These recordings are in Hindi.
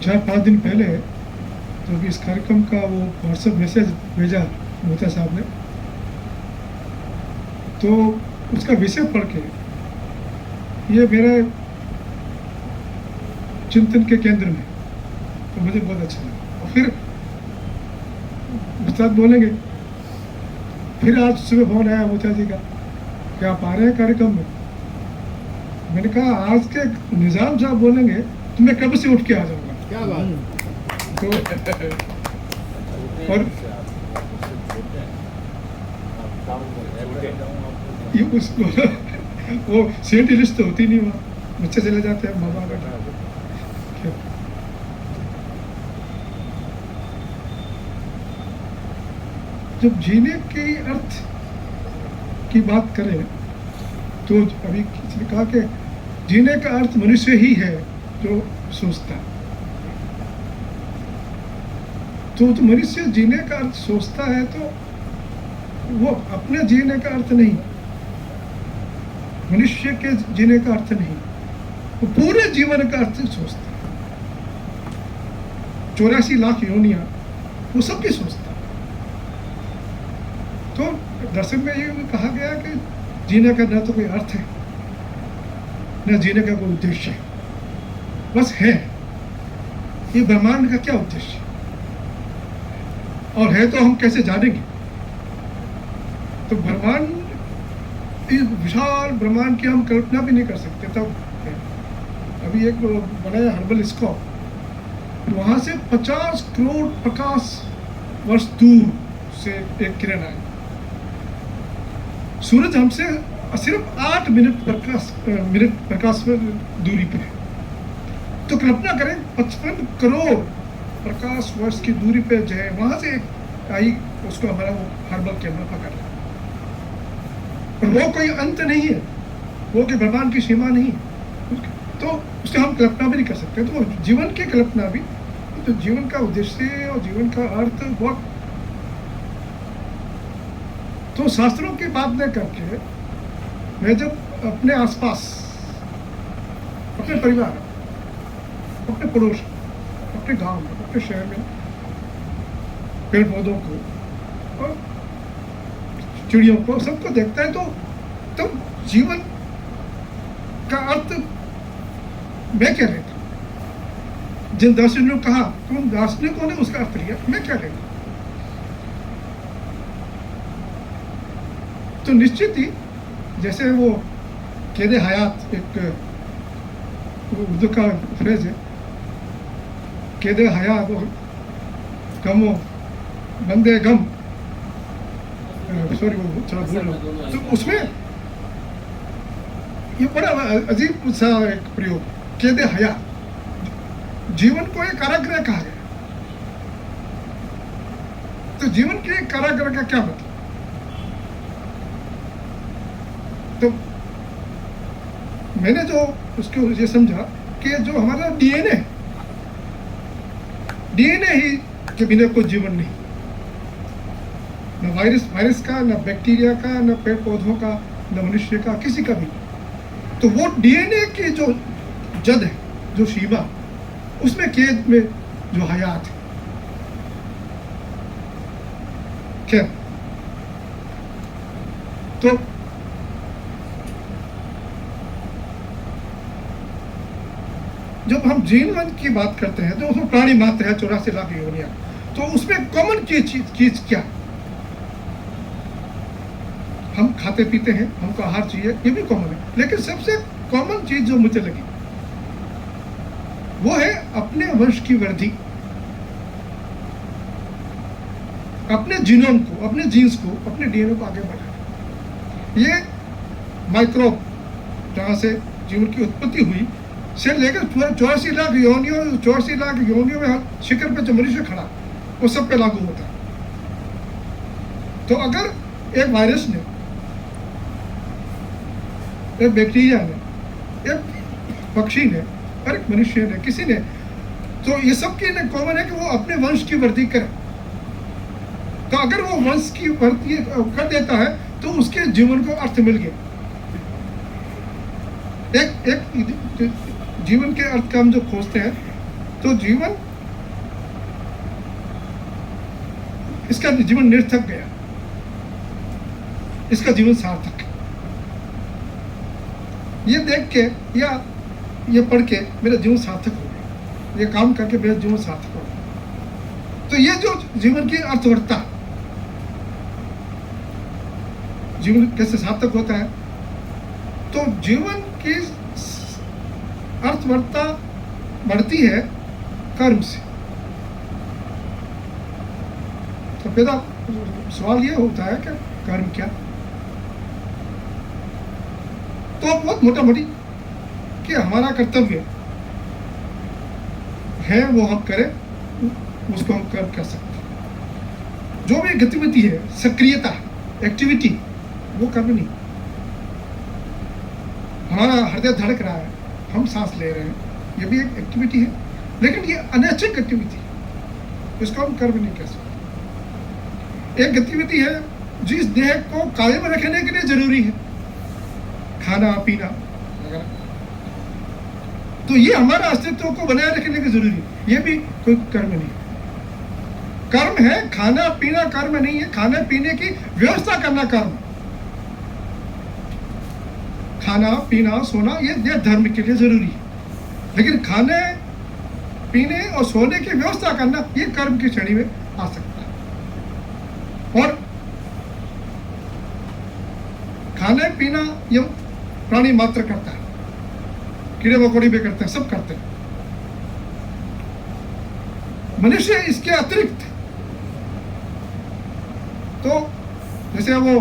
4-5 दिन पहले जब इस कार्यक्रम का वो व्हाट्सएप मैसेज भेजा मोहता साहब ने, तो उसका विषय पढ़ के ये मेरे चिंतन के केंद्र में, तो मुझे बहुत अच्छा लगा। और फिर उस्ताद बोलेंगे, फिर आज सुबह फोन आया मोहता जी का, क्या आप आ रहे हैं कार्यक्रम में? मैंने कहा आज के निज़ाम साहब बोलेंगे तो मैं कब से उठ के आ जाऊंगा। क्या बात। तो और ये उसको वो सेंट लिस्ट तो होती नहीं, वहाँ बच्चे चले जाते हैं बाबा का। जब जीने के अर्थ की बात करें तो अभी किसी ने कहा कि जीने का अर्थ मनुष्य ही है जो सोचता है। तो जो मनुष्य जीने का अर्थ सोचता है तो वो अपने जीने का अर्थ नहीं, मनुष्य के जीने का अर्थ नहीं, वो पूरे जीवन का अर्थ सोचता है। 84 लाख योनियां वो सबकी सोचता है। तो दर्शन में ये कहा गया कि जीने का न तो कोई अर्थ है न जीने का कोई उद्देश्य है, बस है। ये ब्रह्मांड का क्या उद्देश्य और है तो हम कैसे जानेंगे? तो ब्रह्मांड, इस विशाल ब्रह्मांड की हम कल्पना भी नहीं कर सकते। तब अभी एक बनाया हर्बल स्कोप, वहां से 50 करोड़ प्रकाश वर्ष दूर से एक किरण आई। सूरज हमसे सिर्फ 8 मिनट प्रकाश दूरी पे है। तो कल्पना करें 55 करोड़ प्रकाश वर्ष की दूरी पे जो है वहां से आई, उसको हमारा वो हर्बल कैमरा पकड़ रहा है। और वो कोई अंत नहीं है, वो कोई ब्रह्मांड की सीमा नहीं है, तो उससे हम कल्पना भी नहीं कर सकते। तो जीवन की कल्पना भी, तो जीवन का उद्देश्य और जीवन का अर्थ बहुत, तो शास्त्रों की बात न करके मैं जब अपने आसपास, अपने परिवार, अपने पड़ोस, अपने गांव में, अपने शहर में पेड़ पौधों को और चिड़ियों को, सबको देखता है, तो तब जीवन का अर्थ मैं क्या लेता? जिन दार्शनिकों ने कहा, तो उन दार्शनिकों ने उसका अर्थ लिया, मैं क्या लेता? तो निश्चित ही जैसे वो कैदे हयात, एक उर्दू का फ्रेज है, कैदे हयात और गमो बंदे गम, सॉरी वो थोड़ा बोल रहा हूँ, तो उसमें ये बड़ा अजीब सा एक प्रयोग, कैदे हयात, जीवन को एक कारागृह कहा गया। तो जीवन के कारागृह का क्या मतलब? तो मैंने जो उसको ये समझा कि जो हमारा डीएनए ही के बिना कोई जीवन नहीं, न वायरस का, न बैक्टीरिया का, न पेड़ पौधों का, न मनुष्य का, किसी का भी। तो वो डीएनए की जो जद है, जो सीमा, उसमें कैद में जो हयात है। क्या तो जब हम जीवन की बात करते हैं तो उसमें प्राणी मात्र है 84 लाख योनियां, तो उसमें कॉमन चीज क्या? हम खाते पीते हैं, हमको आहार चाहिए, ये भी कॉमन है, लेकिन सबसे कॉमन चीज जो मुझे लगी वो है अपने वंश की वृद्धि, अपने जीनोम को, अपने जीन्स को, अपने डीएनए को आगे बढ़ाना। ये माइक्रोब जहां से जीवन की उत्पत्ति हुई से लेकर 84 लाख योनियों में शिखर पे जो मनुष्य खड़ा, वो सब पे लागू होता है। तो अगर एक वायरस ने, एक बैक्टीरिया ने, एक पक्षी ने और एक मनुष्य ने, किसी ने, तो ये सब की कॉमन है कि वो अपने वंश की वृद्धि करे। तो अगर वो वंश की वृद्धि कर देता है तो उसके जीवन को अर्थ मिल गया। एक जीवन के अर्थ का हम जो खोजते हैं तो जीवन, इसका जीवन निरर्थक गया, इसका जीवन सार्थक है। ये देख के या ये पढ़ के मेरा जीवन सार्थक हो गया, ये काम करके मेरा जीवन सार्थक हो गया। तो ये जो जीवन की अर्थवत्ता, जीवन कैसे सार्थक होता है, तो जीवन की अर्थवत्ता बढ़ती है कर्म से। तो पैदा सवाल ये होता है कि कर्म क्या? तो बहुत मोटा मोटी कि हमारा कर्तव्य है वो हम करें, उसको हम कर्म कर सकते हैं। जो भी गतिविधि है, सक्रियता, एक्टिविटी, वो कर्म नहीं। हमारा हृदय धड़क रहा है, हम सांस ले रहे हैं, ये भी एक एक्टिविटी है, लेकिन ये अनैच्छिक एक्टिविटी है, इसको हम कर्म नहीं कह सकते। एक गतिविधि है जिस देह को कायम रखने के लिए जरूरी है, खाना पीना वगैरह, तो ये हमारा अस्तित्व को बनाए रखने की जरूरी है, ये भी कोई कर्म नहीं है। कर्म है खाना पीना, कर्म नहीं है खाने पीने की व्यवस्था करना कर्म। खाना पीना सोना ये धर्म के लिए जरूरी है, लेकिन खाने पीने और सोने की व्यवस्था करना ये कर्म की श्रेणी में आ सकता है। और खाने पीना ये प्राणी मात्र करता है, कीड़े मकोड़े भी करते हैं, सब करते हैं। मनुष्य इसके अतिरिक्त, तो जैसे वो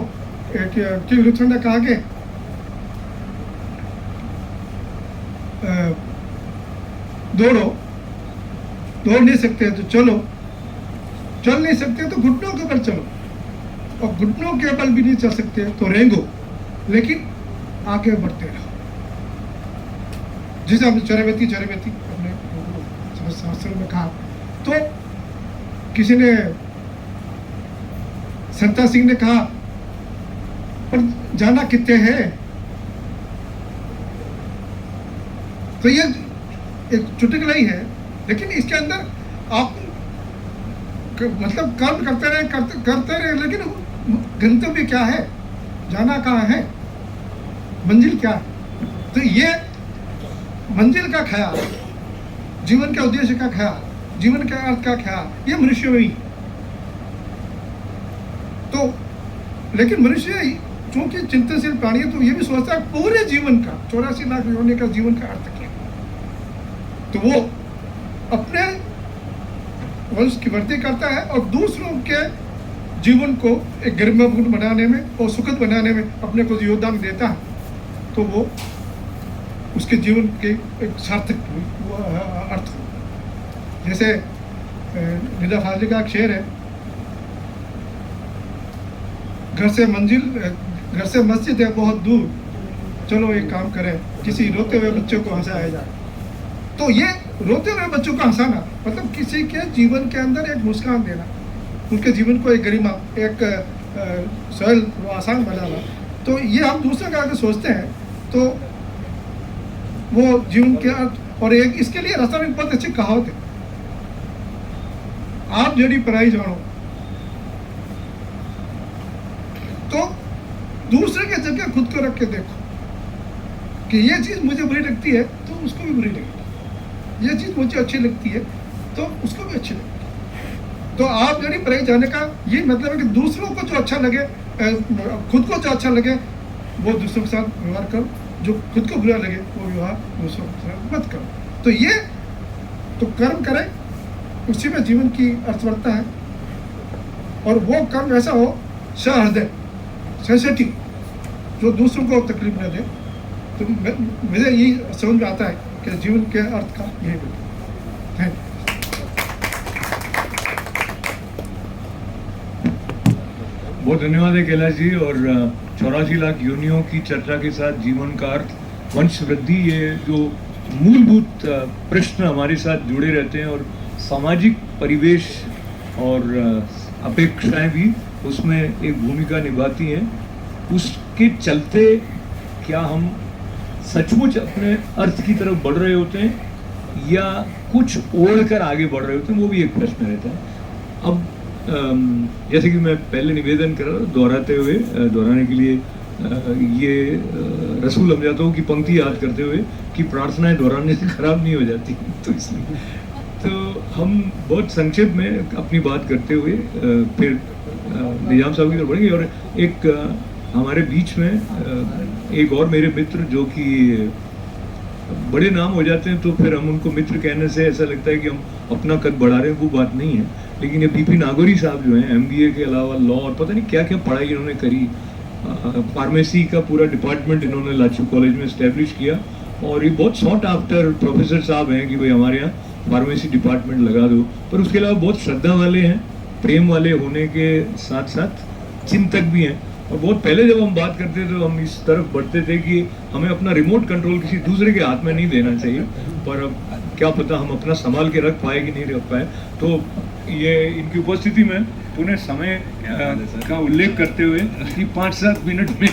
किंग लुथर ने कहा कि दौड़ो, दौड़ नहीं सकते तो चलो, चल नहीं सकते तो घुटनों के बल चलो, और घुटनों के बल भी नहीं चल सकते तो रेंगो, लेकिन आगे बढ़ते रहो। जैसे हमने चरैवेती अपने शास्त्र में कहा, तो किसी ने, संता सिंह ने कहा, पर जाना कितने हैं? तो ये एक चुटकुला ही है, लेकिन इसके अंदर आप मतलब कर्म करते रहे, लेकिन गंतव्य क्या है, जाना कहाँ है, मंजिल क्या है? तो ये मंजिल का ख्याल, जीवन के उद्देश्य का ख्याल, जीवन के अर्थ का ख्याल, ये मनुष्य में ही। तो लेकिन मनुष्य चूंकि चिंतनशील प्राणी है, तो ये भी सोचता है पूरे जीवन का, 84 लाख होने का जीवन का अर्थ क्या, तो वो अपने वंश की वृद्धि करता है और दूसरों के जीवन को एक गरिमापूर्ण बनाने में और सुखद बनाने में अपने को योगदान देता है, तो वो उसके जीवन के एक सार्थक अर्थ हो। जैसे निदा फाजली का एक शेर है, घर से मस्जिद है बहुत दूर, चलो एक काम करें, किसी रोते हुए बच्चों को हंसाया जाए। तो ये रोते हुए बच्चों को हंसाना मतलब किसी के जीवन के अंदर एक मुस्कान देना, उनके जीवन को एक गरिमा, एक सरल आसान बनाना। तो ये हम दूसरे का अगर सोचते हैं तो वो जीवन के अर्थ। और एक इसके लिए रास्ता में बहुत अच्छी कहावत है, आप जड़ी पराई जानो। तो दूसरे के जगह खुद को रख के देखो कि ये चीज मुझे बुरी लगती है तो उसको भी बुरी लगेगी, ये चीज मुझे अच्छी लगती है तो उसको भी अच्छी लगेगी। तो आप जड़ी पराई जाने का ये मतलब है कि दूसरों को जो अच्छा लगे, खुद को जो अच्छा लगे वो दूसरों के साथ व्यवहार करो, जो खुद को बुरा लगे वो व्यवहार दूसरों के साथ मत करो। तो ये तो कर्म करें, उसी में जीवन की अर्थवत्ता है। और वो कर्म ऐसा हो सहृदय, सेंसिटिव, जो दूसरों को तकलीफ न दे। तो मुझे यही समझ में आता है कि जीवन के अर्थ का यही है। बहुत धन्यवाद है कैलाश जी। और 84 लाख योनियों की चर्चा के साथ जीवन का अर्थ, वंश वृद्धि, ये जो मूलभूत प्रश्न हमारे साथ जुड़े रहते हैं और सामाजिक परिवेश और अपेक्षाएं भी उसमें एक भूमिका निभाती हैं। उसके चलते क्या हम सचमुच अपने अर्थ की तरफ बढ़ रहे होते हैं या कुछ ओढ़ कर आगे बढ़ रहे होते हैं, वो भी एक प्रश्न रहता है। अब जैसे कि मैं पहले निवेदन कर रहा हूँ, दोहराने के लिए ये रसूल अमजादों की पंक्ति याद करते हुए कि प्रार्थनाएं दोहराने से खराब नहीं हो जाती तो इसलिए तो हम बहुत संक्षेप में अपनी बात करते हुए फिर निजाम साहब की तरफ बढ़ेंगे। और एक हमारे बीच में एक और मेरे मित्र जो कि बड़े नाम हो जाते हैं तो फिर हम उनको मित्र कहने से ऐसा लगता है कि हम अपना कद बढ़ा रहे हैं, वो बात नहीं है। लेकिन ये पीपी नागौरी साहब जो हैं, MBA के अलावा लॉ और पता नहीं क्या क्या पढ़ाई इन्होंने करी, फार्मेसी का पूरा डिपार्टमेंट इन्होंने लाचू कॉलेज में इस्टेब्लिश किया और ये बहुत शॉर्ट आफ्टर प्रोफेसर साहब हैं कि भाई हमारे यहाँ फार्मेसी डिपार्टमेंट लगा दो। पर उसके अलावा बहुत श्रद्धा वाले हैं, प्रेम वाले होने के साथ साथ चिंतक भी हैं। और बहुत पहले जब हम बात करते थे तो हम इस तरफ बढ़ते थे कि हमें अपना रिमोट कंट्रोल किसी दूसरे के हाथ में नहीं देना चाहिए, पर अब क्या पता हम अपना संभाल के रख पाए कि नहीं रख पाए। तो ये इनकी उपस्थिति में पुनः समय का उल्लेख करते हुए कि 5-7 मिनट में